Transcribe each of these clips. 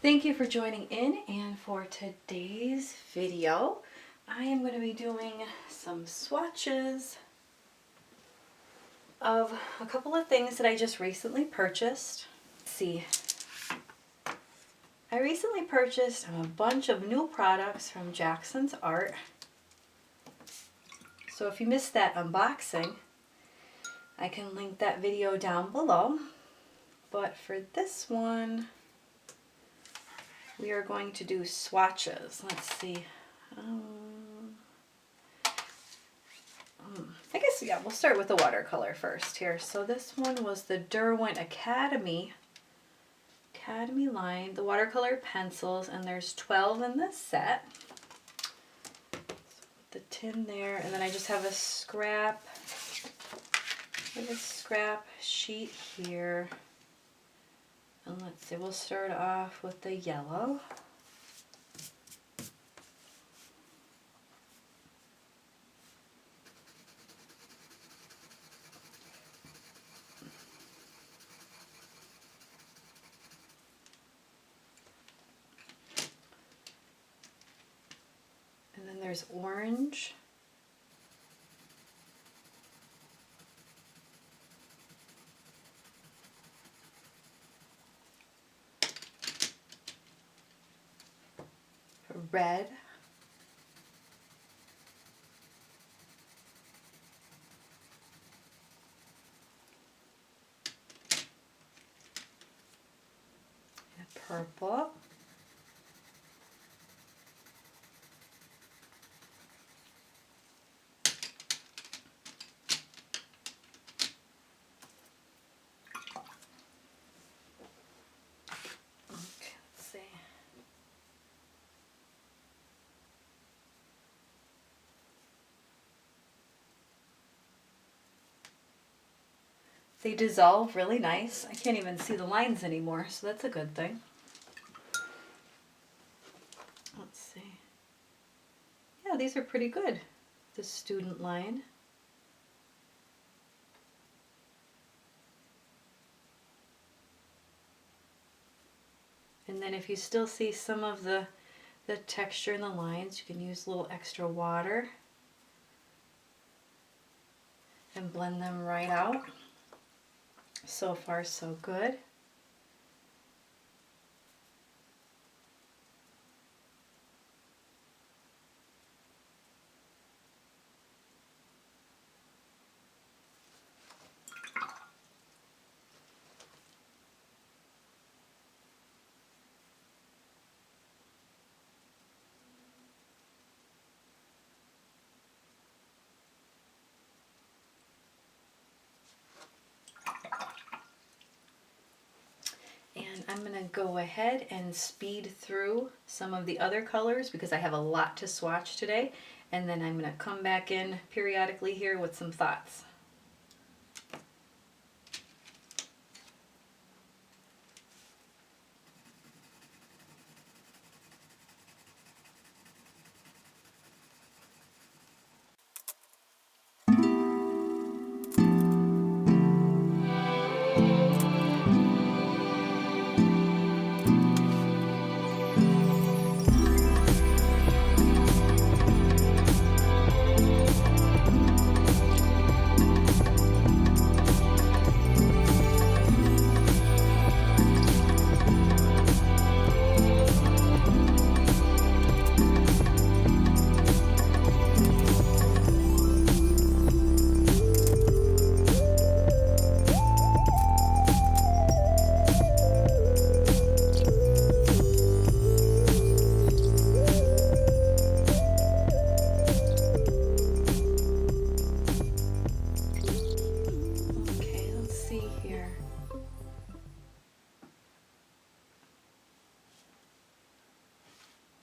Thank you for joining in, and for today's video I am going to be doing some swatches of a couple of things that I just recently purchased. Let's see. I recently purchased a bunch of new products from Jackson's Art. So if you missed that unboxing, I can link that video down below. But for this one, we are going to do swatches. Let's see. I guess, yeah, we'll start with the watercolor first here. So this one was the Derwent Academy line, the watercolor pencils, and there's 12 in this set. So the tin there, and then I just have a scrap sheet here. And let's see, we'll start off with the yellow. And then there's orange. Red. And purple. They dissolve really nice. I can't even see the lines anymore, so that's a good thing. Let's see. Yeah, these are pretty good. The student line. And then if you still see some of the texture in the lines, you can use a little extra water and blend them right out. So far, so good. And I'm going to go ahead and speed through some of the other colors because I have a lot to swatch today, and then I'm going to come back in periodically here with some thoughts.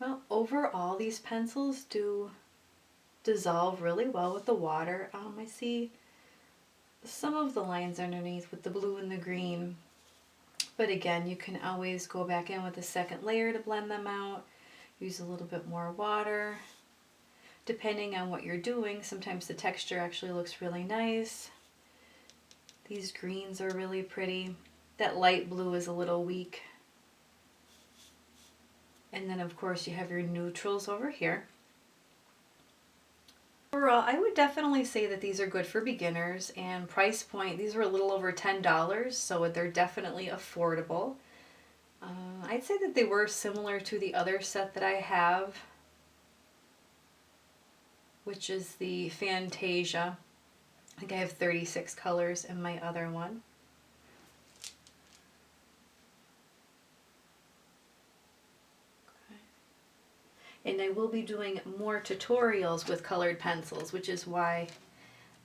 Well, overall, these pencils do dissolve really well with the water. I see some of the lines underneath with the blue and the green, but again, you can always go back in with a second layer to blend them out. Use a little bit more water. Depending on what you're doing, sometimes the texture actually looks really nice. These greens are really pretty. That light blue is a little weak. And then of course you have your neutrals over here. Overall, I would definitely say that these are good for beginners, and price point, these were a little over $10, so they're definitely affordable. I'd say that they were similar to the other set that I have, which is the Fantasia. I think I have 36 colors in my other one. And I will be doing more tutorials with colored pencils, which is why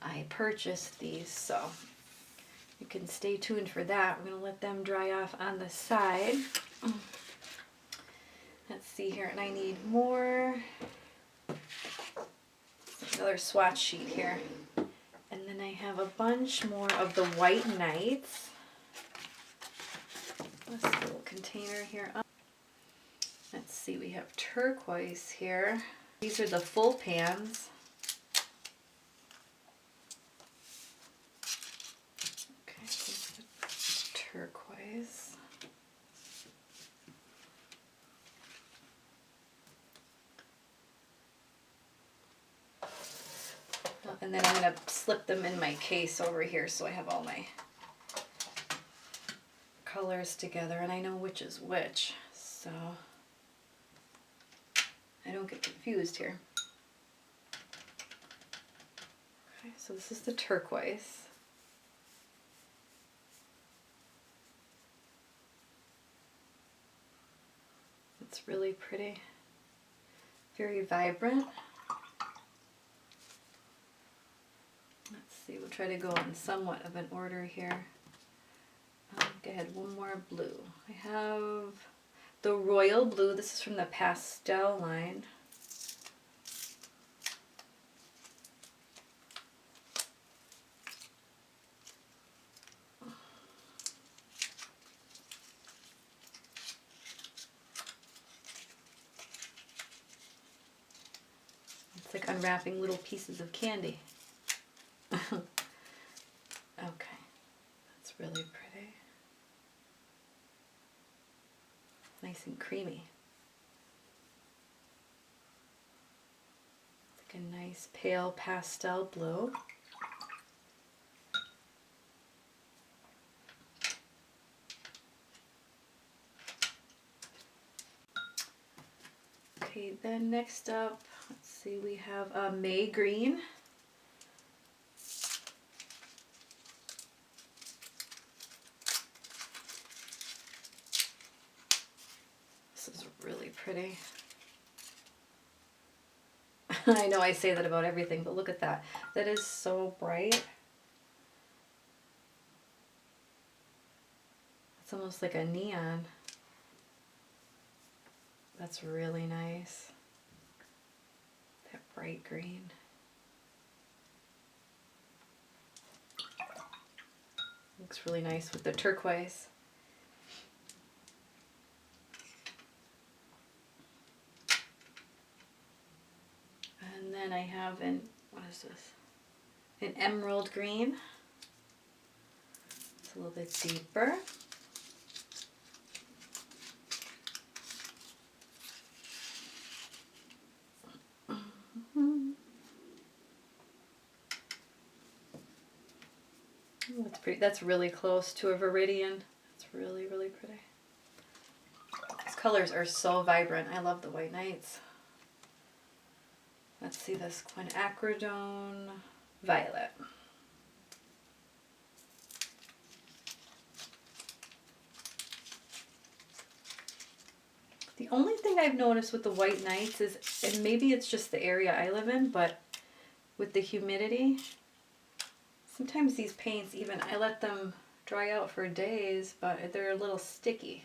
I purchased these, so you can stay tuned for that. We're going to let them dry off on the side. Let's see here, and I need more. Another swatch sheet here. And then I have a bunch more of the Whitenights. This little container here. Let's see, we have turquoise here. These are the full pans. Okay, so turquoise. And then I'm going to slip them in my case over here so I have all my colors together and I know which is which, so I don't get confused here. Okay, so this is the turquoise. It's really pretty, very vibrant. Let's see, we'll try to go in somewhat of an order here. Go ahead, one more blue. I have the royal blue. This is from the pastel line. It's like unwrapping little pieces of candy. Okay, that's really pretty. Nice and creamy. Like a nice pale pastel blue. Okay, then next up, let's see, we have a May green. This is really pretty. I know I say that about everything, but look at that. That is so bright. It's almost like a neon. That's really nice. That bright green. Looks really nice with the turquoise. And then I have an, what is this? An emerald green. It's a little bit deeper. Oh, that's pretty. That's really close to a Viridian. It's really, really pretty. These colors are so vibrant. I love the Whitenights. Let's see this Quinacridone Violet. The only thing I've noticed with the Whitenights is, and maybe it's just the area I live in, but with the humidity, sometimes these paints, even I let them dry out for days, but they're a little sticky.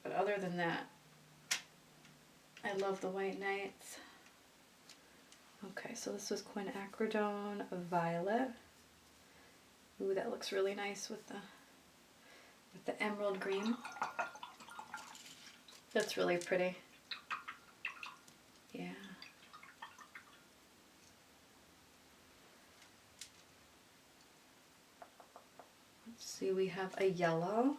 But other than that, I love the Whitenights. Okay, so this was Quinacridone Violet. Ooh, that looks really nice with the emerald green. That's really pretty. Yeah. Let's see, we have a yellow.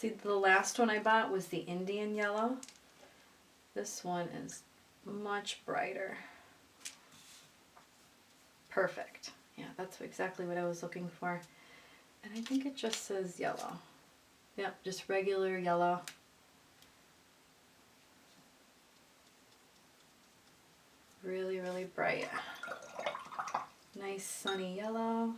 See, the last one I bought was the Indian yellow. This one is much brighter. Perfect. Yeah, that's exactly what I was looking for. And I think it just says yellow. Yep, just regular yellow. Really, really bright. Nice sunny yellow.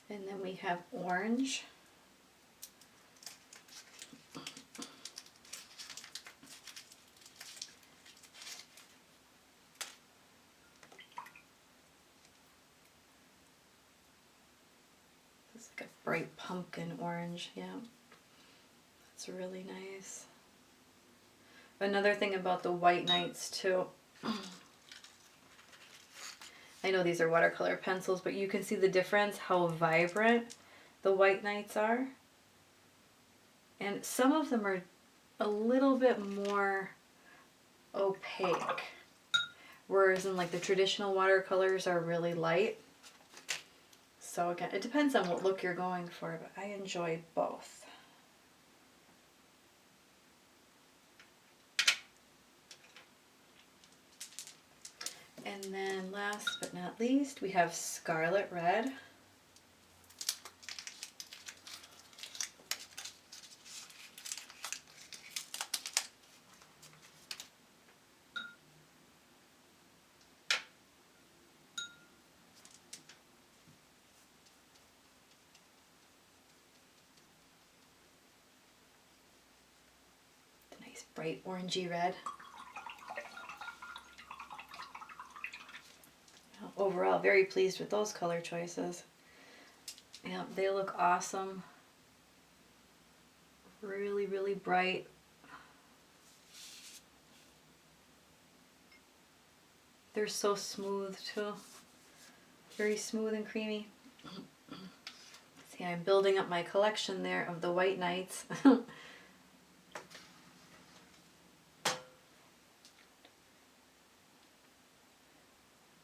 And then we have orange. This is like a bright pumpkin orange, yeah. That's really nice. Another thing about the Whitenights too, I know these are watercolor pencils, but you can see the difference, how vibrant the Whitenights are. And some of them are a little bit more opaque, whereas in like the traditional watercolors are really light. So again, it depends on what look you're going for, but I enjoy both. And then last but not least, we have Scarlet Red. Nice bright orangey red. Overall, very pleased with those color choices. Yeah, they look awesome. Really, really bright. They're so smooth too. Very smooth and creamy. See, I'm building up my collection there of the Whitenights.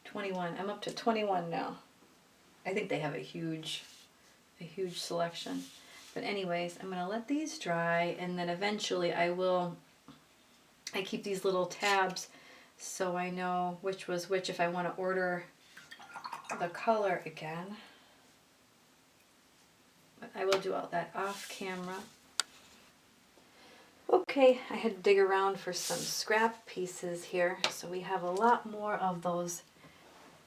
21. I'm up to 21 now. I think they have a huge selection. But anyways, I'm going to let these dry, and then eventually I keep these little tabs so I know which was which if I want to order the color again. But I will do all that off camera. Okay, I had to dig around for some scrap pieces here. So we have a lot more of those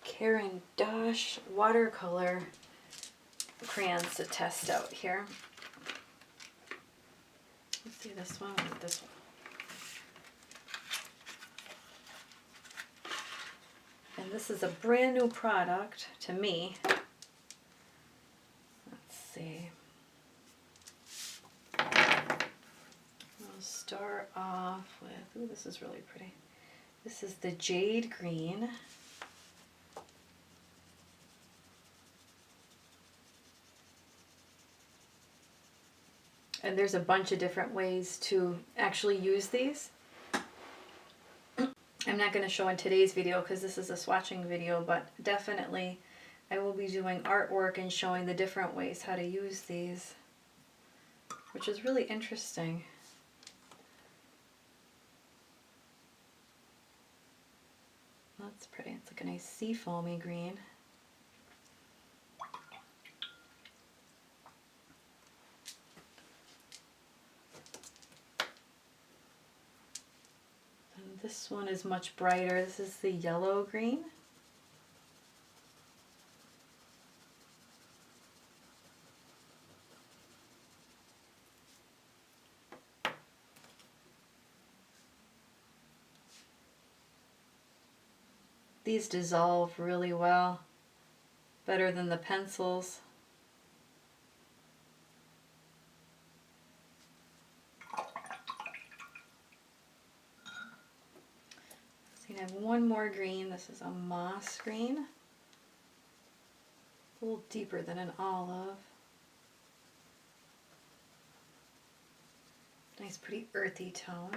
Caran watercolor crayons to test out here. Let's see this one or this one. And this is a brand new product to me. Let's see. I'll start off with, ooh, this is really pretty. This is the Jade Green. And there's a bunch of different ways to actually use these. I'm not going to show in today's video because this is a swatching video, but definitely I will be doing artwork and showing the different ways how to use these, which is really interesting. That's pretty. It's like a nice sea foamy green. This one is much brighter. This is the yellow green. These dissolve really well, better than the pencils. I have one more green. This is a moss green. A little deeper than an olive. Nice pretty earthy tone.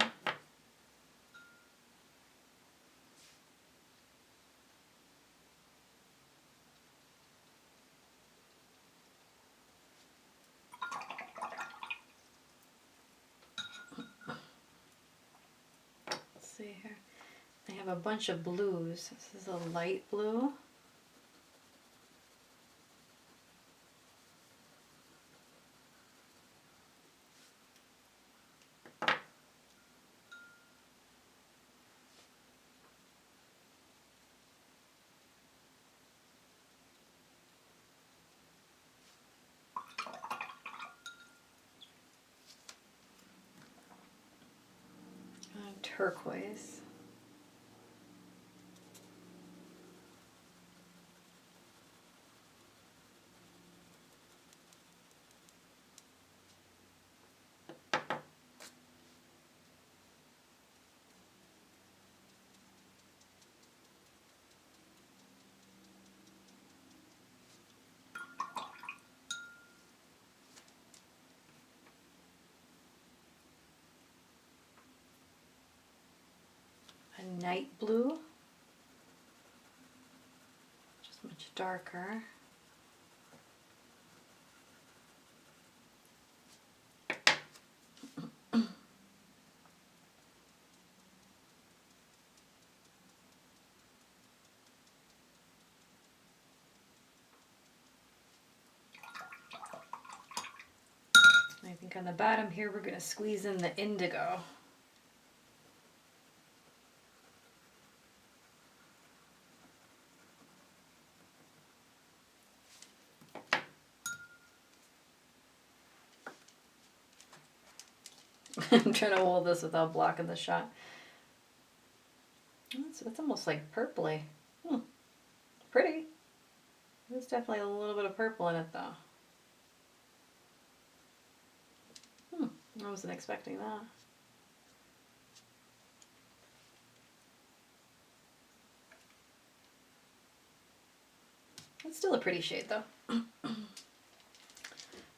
have a bunch of blues. This is a light blue. Turquoise. A night blue, just much darker. I think on the bottom here we're going to squeeze in the indigo. I'm trying to hold this without blocking the shot. It's almost like purpley. Pretty. There's definitely a little bit of purple in it though. I wasn't expecting that. It's still a pretty shade though.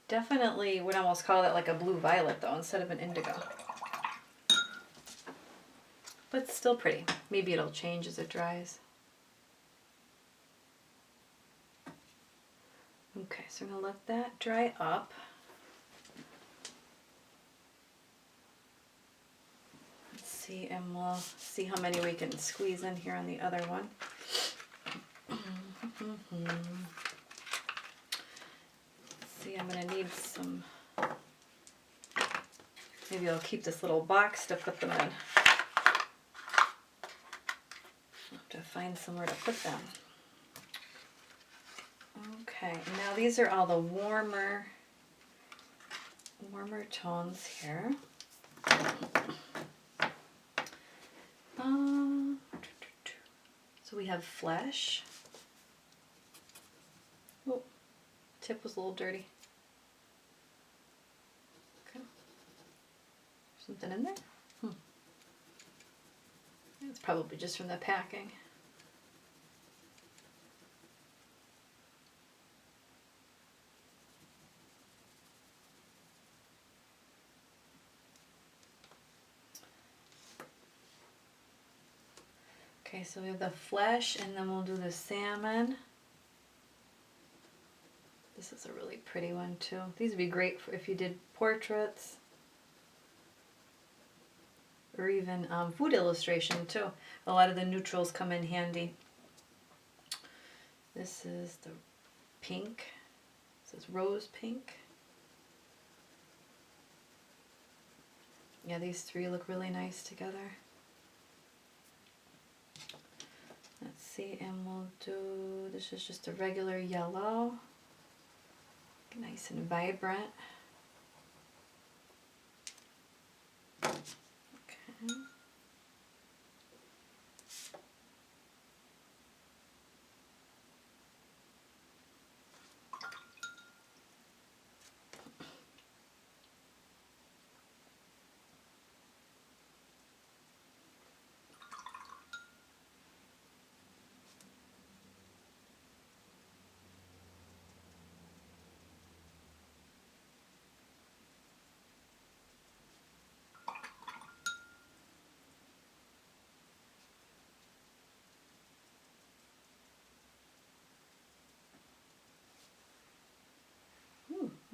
Definitely would almost call it like a blue violet though instead of an indigo. But still pretty. Maybe it'll change as it dries. Okay, so I'm going to let that dry up. Let's see, and we'll see how many we can squeeze in here on the other one. See, I'm going to need some, maybe I'll keep this little box to put them in. I'll have to find somewhere to put them. Okay, now these are all the warmer tones here. So we have Flesh. Oh, tip was a little dirty. Okay. Something in there? It's probably just from the packing. Okay, so we have the Flesh, and then we'll do the Salmon. This is a really pretty one too. These would be great for if you did portraits or even food illustration too. A lot of the neutrals come in handy. This is the pink. This is rose pink. Yeah, these three look really nice together. Let's see, and we'll do, this is just a regular yellow. Nice and vibrant. Okay.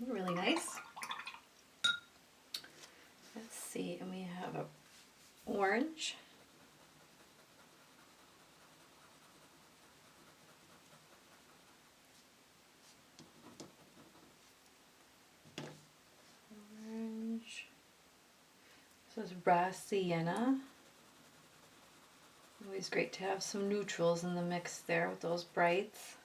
Really nice. Let's see, and we have a orange. This is Raw Sienna. Always great to have some neutrals in the mix there with those brights.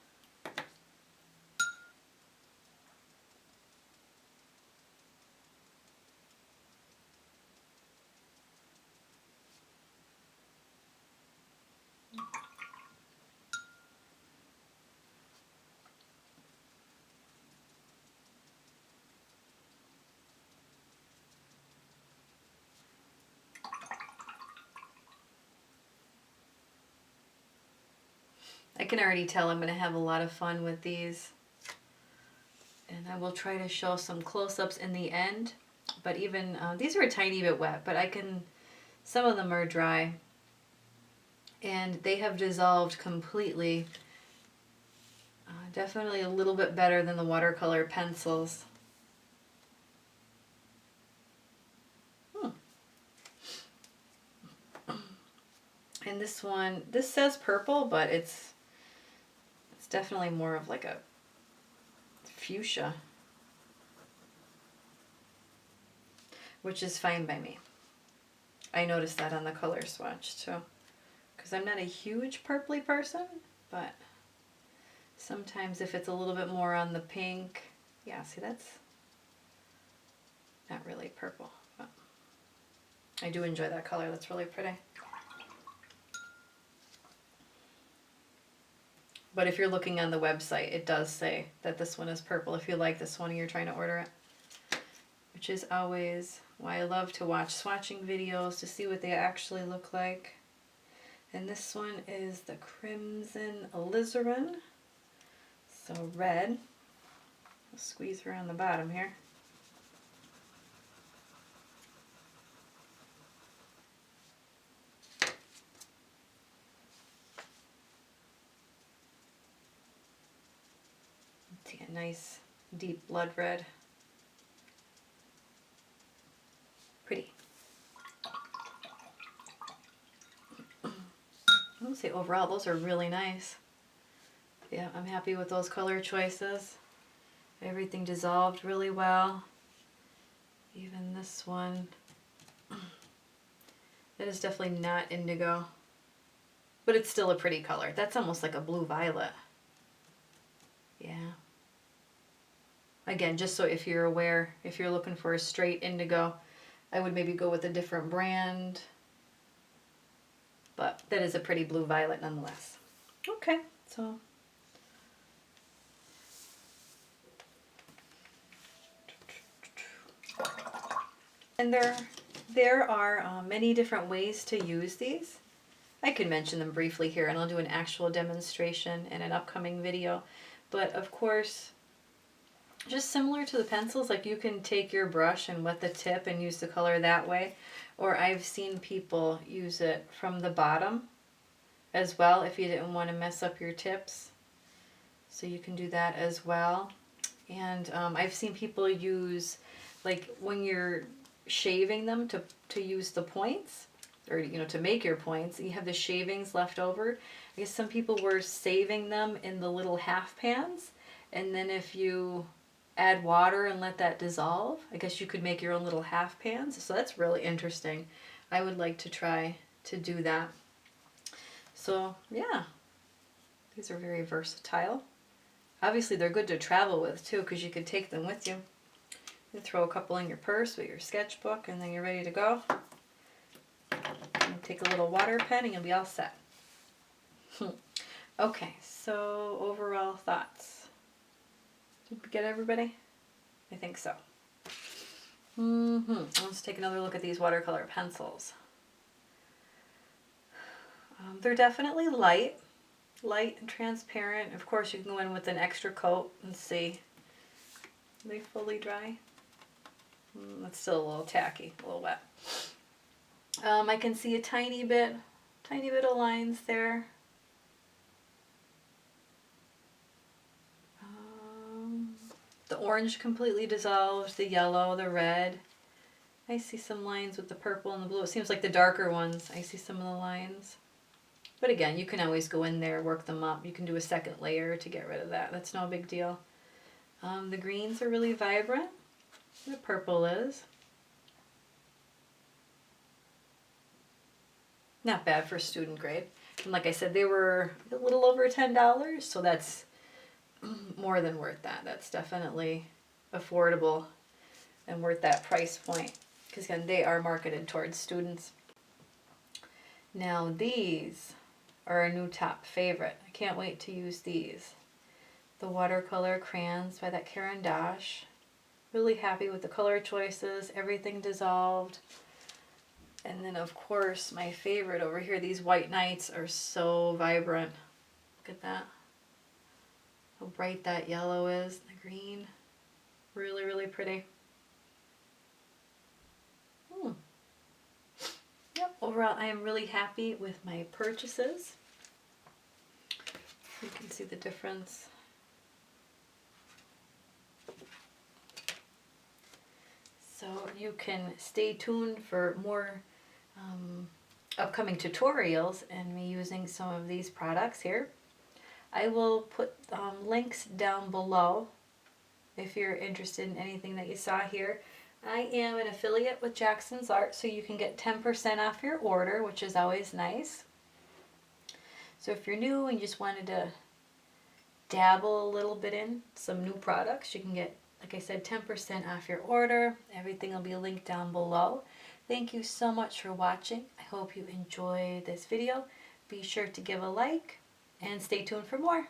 I can already tell I'm going to have a lot of fun with these. And I will try to show some close-ups in the end. But even, these are a tiny bit wet, but some of them are dry. And they have dissolved completely. Definitely a little bit better than the watercolor pencils. And this one, this says purple, but it's definitely more of like a fuchsia, which is fine by me. I noticed that on the color swatch too, because I'm not a huge purpley person, but sometimes if it's a little bit more on the pink, yeah, see, that's not really purple, but I do enjoy that color. That's really pretty. But if you're looking on the website, it does say that this one is purple if you like this one and you're trying to order it. Which is always why I love to watch swatching videos to see what they actually look like. And this one is the Crimson Alizarin. So red. I'll squeeze around the bottom here. See a nice deep blood red. Pretty. I would say overall those are really nice. Yeah, I'm happy with those color choices. Everything dissolved really well. Even this one. That is definitely not indigo. But it's still a pretty color. That's almost like a blue violet. Yeah. Again, just so if you're aware, if you're looking for a straight indigo, I would maybe go with a different brand. But that is a pretty blue violet nonetheless. Okay, so and there are many different ways to use these. I can mention them briefly here, and I'll do an actual demonstration in an upcoming video. But of course, just similar to the pencils, like you can take your brush and wet the tip and use the color that way. Or I've seen people use it from the bottom as well if you didn't want to mess up your tips. So you can do that as well. And I've seen people use, like when you're shaving them to use the points, or to make your points, you have the shavings left over. I guess some people were saving them in the little half pans, and then if you add water and let that dissolve, I guess you could make your own little half pans. So that's really interesting. I would like to try to do that. So yeah, these are very versatile. Obviously they're good to travel with too, because you could take them with you. You throw a couple in your purse with your sketchbook, and then you're ready to go. And take a little water pen and you'll be all set. Okay, so overall thoughts. Did we get everybody? I think so. Let's take another look at these watercolor pencils. They're definitely light and transparent. Of course, you can go in with an extra coat and see. Are they fully dry? That's still a little tacky, a little wet. I can see a tiny bit of lines there. The orange completely dissolved, the yellow, the red. I see some lines with the purple and the blue. It seems like the darker ones, I see some of the lines. But again, you can always go in there, work them up. You can do a second layer to get rid of that. That's no big deal. The greens are really vibrant. The purple is. not bad for student grade. And like I said, they were a little over $10, so that's more than worth that. That's definitely affordable and worth that price point, because again, they are marketed towards students. Now these are a new top favorite. I can't wait to use these. The watercolor crayons by that Caran d'Ache. Really happy with the color choices, everything dissolved. And then of course my favorite over here, these Whitenights are so vibrant. Look at that. How bright that yellow is, the green. Really, really pretty. Yep, overall I am really happy with my purchases. You can see the difference. So you can stay tuned for more upcoming tutorials and me using some of these products here. I will put links down below if you're interested in anything that you saw here. I am an affiliate with Jackson's Art, so you can get 10% off your order, which is always nice. So if you're new and you just wanted to dabble a little bit in some new products, you can get, like I said, 10% off your order. Everything will be linked down below. Thank you so much for watching. I hope you enjoyed this video. Be sure to give a like and stay tuned for more.